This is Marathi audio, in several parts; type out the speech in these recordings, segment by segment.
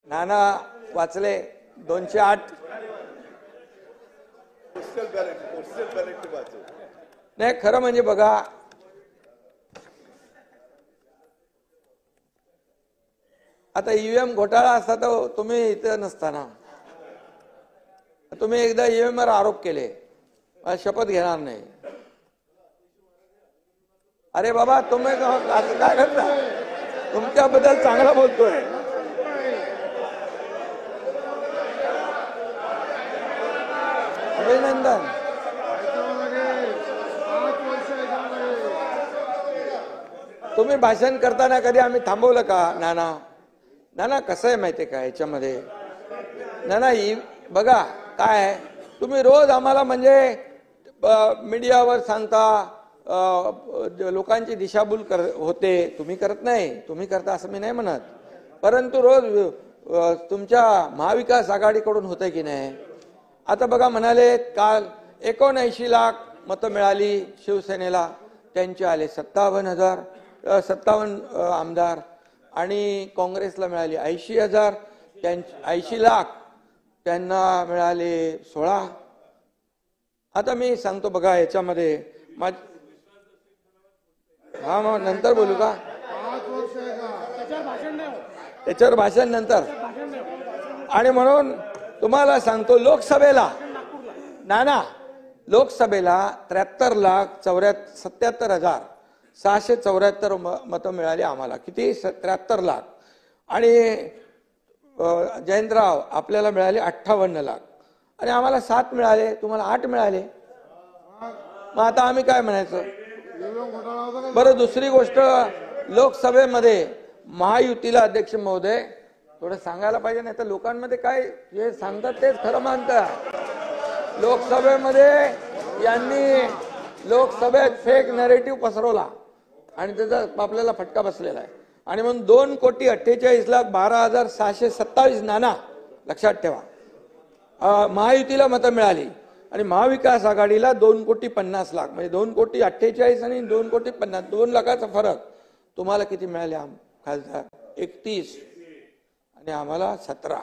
नाना वाचले 208 नाही खरं म्हणजे बघा आता ईव्हीएम घोटाळा असता तर तुम्ही इथं नसताना तुम्ही एकदा ईव्हीएम वर आरोप केले शपथ घेणार नाही अरे बाबा तुम्ही काय करता तुमच्याबद्दल चांगला बोलतोय अभिनंदन तुम्ही भाषण करताना कधी आम्ही थांबवलं का नाना नाना कसं आहे माहितीये का याच्यामध्ये नाना बघा काय तुम्ही रोज आम्हाला म्हणजे मीडियावर सांगता लोकांची दिशाभूल होते तुम्ही करत नाही तुम्ही करता असं मी नाही म्हणत परंतु रोज तुमच्या महाविकास आघाडीकडून होतंय की नाही आता बघा म्हणाले काल 79 लाख मतं मिळाली शिवसेनेला त्यांचे आले 57 आमदार आणि काँग्रेसला मिळाली 80,000 80 लाख त्यांना मिळाले 16 आता मी सांगतो बघा याच्यामध्ये हा मग नंतर बोलू का त्याच्यावर भाषण नंतर आणि म्हणून तुम्हाला सांगतो लोकसभेला नाना लोकसभेला 73,77,674 मतं मिळाली आम्हाला किती 73 लाख आणि जयंतराव आपल्याला मिळाले 58 लाख आणि आम्हाला 7 मिळाले तुम्हाला 8 मिळाले मग आता आम्ही काय म्हणायचं बरं दुसरी गोष्ट लोकसभेमध्ये महायुतीला अध्यक्ष महोदय थोडं सांगायला पाहिजे नाही तर लोकांमध्ये काय जे सांगतात तेच खरं मानतात लोकसभेमध्ये यांनी लोकसभेत फेक नॅरेटिव्ह पसरवला आणि त्याचा आपल्याला फटका बसलेला आहे आणि म्हणून 2,48,12,627 नाना लक्षात ठेवा महायुतीला मतं मिळाली आणि महाविकास आघाडीला 2,50,00,000 म्हणजे 2,48,00,000 आणि 2,50,00,000 2 लाखाचा फरक तुम्हाला किती मिळाले खासदार 31 आणि आम्हाला 17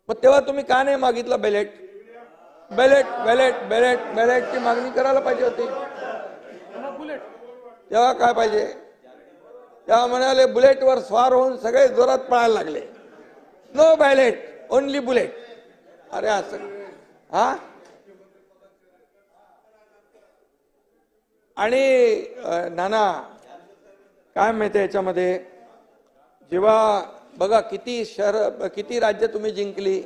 मग तेव्हा तुम्ही का नाही मागितलं बॅलेटची मागणी करायला पाहिजे होती तेव्हा काय पाहिजे तेव्हा म्हणाले बुलेटवर स्वार होऊन सगळे जोरात पळायला लागले नो बॅलेट ओनली बुलेट अरे असं हा आणि नाना काय माहिती याच्यामध्ये जेव्हा बघा किती राज्य तुम्ही जिंकली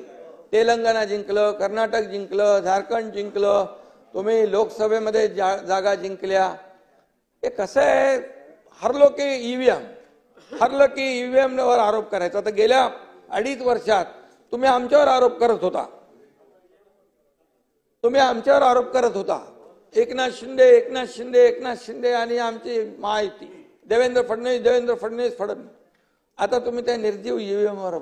तेलंगणा जिंकलं कर्नाटक जिंकलं झारखंड जिंकलं तुम्ही लोकसभेमध्ये जागा जिंकल्या हे कसं आहे हरलो की ईव्हीएम वर आरोप करायचा तर गेल्या 2.5 वर्षात तुम्ही आमच्यावर आरोप करत होता एकनाथ शिंदे आणि आमची महायुती देवेंद्र फडणवीस आता तुम्ही त्या निर्जीव ईव्हीएम वर